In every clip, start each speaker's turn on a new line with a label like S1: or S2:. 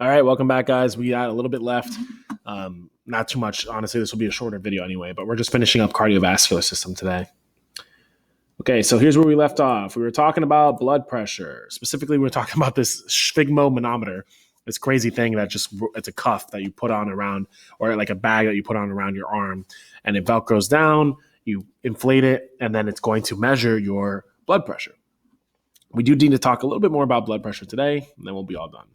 S1: All right, welcome back, guys. We got a little bit left. Not too much. Honestly, this will be a shorter video anyway, but we're just finishing up cardiovascular system today. Okay, so here's where we left off. We were talking about blood pressure. Specifically, we were talking about this sphygmomanometer, this crazy thing that it's a cuff that you put on around, or like a bag that you put on around your arm, and it velcros down, you inflate it, and then it's going to measure your blood pressure. We do need to talk a little bit more about blood pressure today, and then we'll be all done.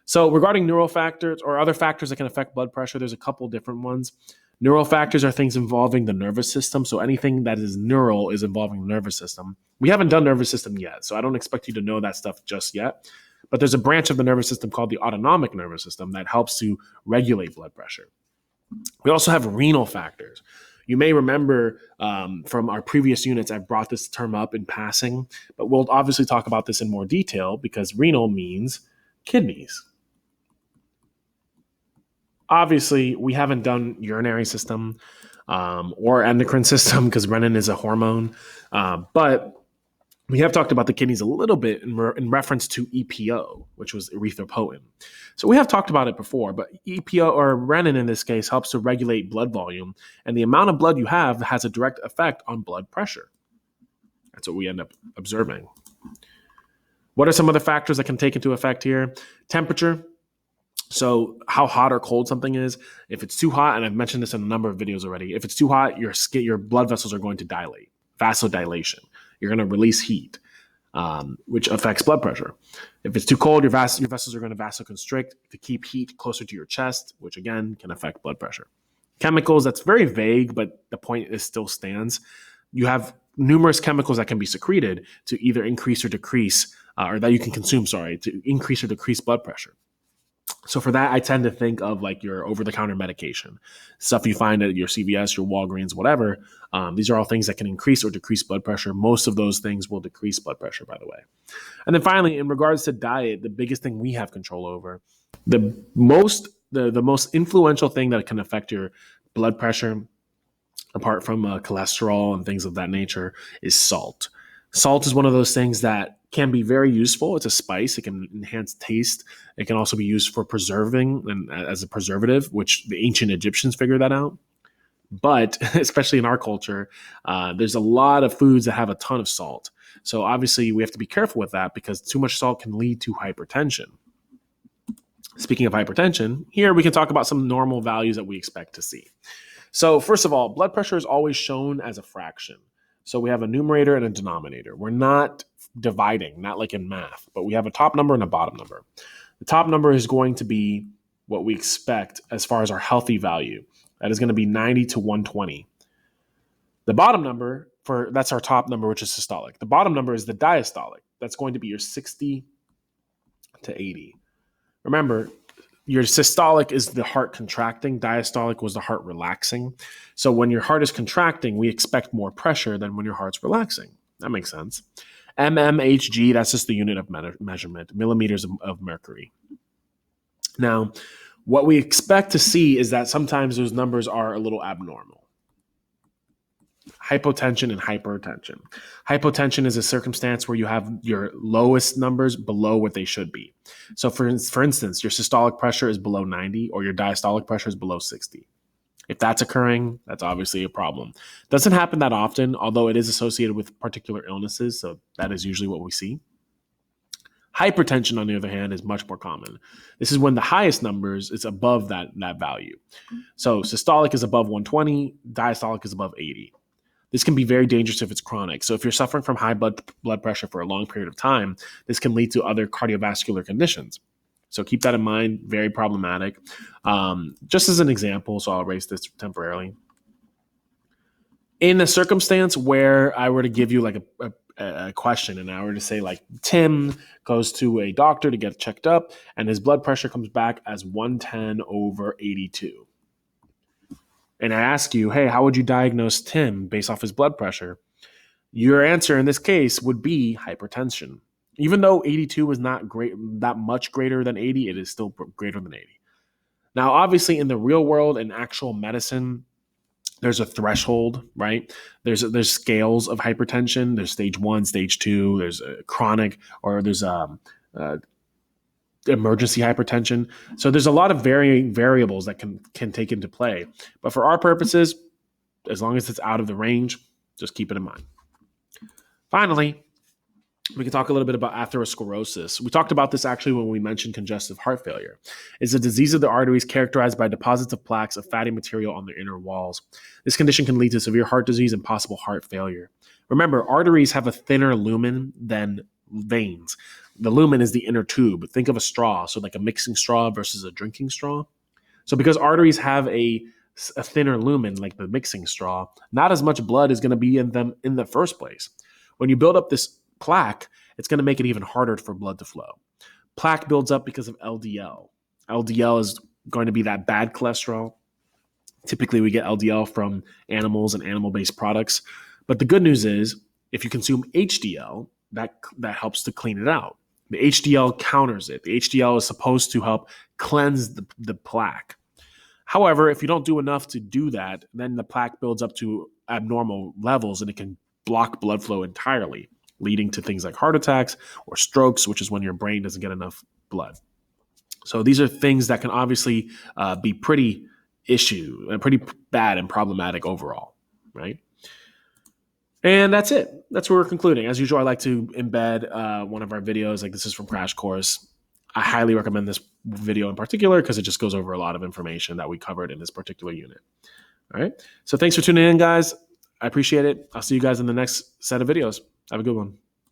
S1: So regarding neural factors or other factors that can affect blood pressure, there's a couple different ones. Neural factors are things involving the nervous system. So anything that is neural is involving the nervous system. We haven't done nervous system yet, so I don't expect you to know that stuff just yet. But there's a branch of the nervous system called the autonomic nervous system that helps to regulate blood pressure. We also have renal factors. You may remember from our previous units, I've brought this term up in passing, but we'll obviously talk about this in more detail because renal means kidneys. Obviously, we haven't done urinary system or endocrine system because renin is a hormone, but we have talked about the kidneys a little bit in reference to EPO, which was erythropoietin. So we have talked about it before, but EPO or renin in this case helps to regulate blood volume, and the amount of blood you have has a direct effect on blood pressure. That's what we end up observing. What are some other factors that can take into effect here? Temperature. So how hot or cold something is. If it's too hot, and I've mentioned this in a number of videos already, if it's too hot, your blood vessels are going to dilate, vasodilation. You're going to release heat, which affects blood pressure. If it's too cold, your vessels are going to vasoconstrict to keep heat closer to your chest, which again can affect blood pressure. Chemicals, that's very vague, but the point still stands. You have numerous chemicals that can be secreted to either increase or decrease, or that you can consume, to increase or decrease blood pressure. So for that, I tend to think of like your over-the-counter medication, stuff you find at your CVS, your Walgreens, whatever. These are all things that can increase or decrease blood pressure. Most of those things will decrease blood pressure, by the way. And then finally, in regards to diet, the biggest thing we have control over, the most influential thing that can affect your blood pressure, apart from cholesterol and things of that nature, is salt. Salt is one of those things that can be very useful. It's a spice. It can enhance taste. It can also be used for preserving and as a preservative, which the ancient Egyptians figured that out. But especially in our culture, there's a lot of foods that have a ton of salt. So obviously we have to be careful with that because too much salt can lead to hypertension. Speaking of hypertension, here we can talk about some normal values that we expect to see. So first of all, blood pressure is always shown as a fraction. So we have a numerator and a denominator. We're not dividing, not like in math, but we have a top number and a bottom number. The top number is going to be what we expect as far as our healthy value. That is going to be 90 to 120. The bottom number, that's our top number, which is systolic. The bottom number is the diastolic. That's going to be your 60 to 80. Remember, your systolic is the heart contracting. Diastolic was the heart relaxing. So when your heart is contracting, we expect more pressure than when your heart's relaxing. That makes sense. mmHg, that's just the unit of measurement, millimeters of mercury. Now, what we expect to see is that sometimes those numbers are a little abnormal. Hypotension and hypertension. Hypotension is a circumstance where you have your lowest numbers below what they should be. So for instance, your systolic pressure is below 90 or your diastolic pressure is below 60. If that's occurring, that's obviously a problem. Doesn't happen that often, although it is associated with particular illnesses, so that is usually what we see. Hypertension, on the other hand, is much more common. This is when the highest numbers is above that value. So systolic is above 120, diastolic is above 80. This can be very dangerous if it's chronic. So if you're suffering from high blood pressure for a long period of time, this can lead to other cardiovascular conditions. So keep that in mind, very problematic. Just as an example, so I'll erase this temporarily. In a circumstance where I were to give you like a question and I were to say like, Tim goes to a doctor to get checked up and his blood pressure comes back as 110/82. And I ask you, hey, how would you diagnose Tim based off his blood pressure? Your answer in this case would be hypertension. Even though 82 is not great, that much greater than 80, it is still greater than 80. Now, obviously, in the real world, in actual medicine, there's a threshold, right? There's scales of hypertension. There's stage 1, stage 2. There's chronic, or there's emergency hypertension. So there's a lot of varying variables that can take into play. But for our purposes, as long as it's out of the range, just keep it in mind. Finally, we can talk a little bit about atherosclerosis. We talked about this actually when we mentioned congestive heart failure. It's a disease of the arteries characterized by deposits of plaques of fatty material on their inner walls. This condition can lead to severe heart disease and possible heart failure. Remember, arteries have a thinner lumen than veins. The lumen is the inner tube. Think of a straw, so like a mixing straw versus a drinking straw. So because arteries have a thinner lumen, like the mixing straw, not as much blood is going to be in them in the first place. When you build up this plaque, it's going to make it even harder for blood to flow. Plaque builds up because of LDL. LDL is going to be that bad cholesterol. Typically, we get LDL from animals and animal-based products. But the good news is, if you consume HDL, that helps to clean it out. The HDL counters it. The HDL is supposed to help cleanse the plaque. However, if you don't do enough to do that, then the plaque builds up to abnormal levels and it can block blood flow entirely, leading to things like heart attacks or strokes, which is when your brain doesn't get enough blood. So these are things that can obviously be pretty bad and problematic overall, right? And that's it. That's where we're concluding. As usual, I like to embed one of our videos. Like this is from Crash Course. I highly recommend this video in particular because it just goes over a lot of information that we covered in this particular unit. All right. So thanks for tuning in, guys. I appreciate it. I'll see you guys in the next set of videos. Have a good one.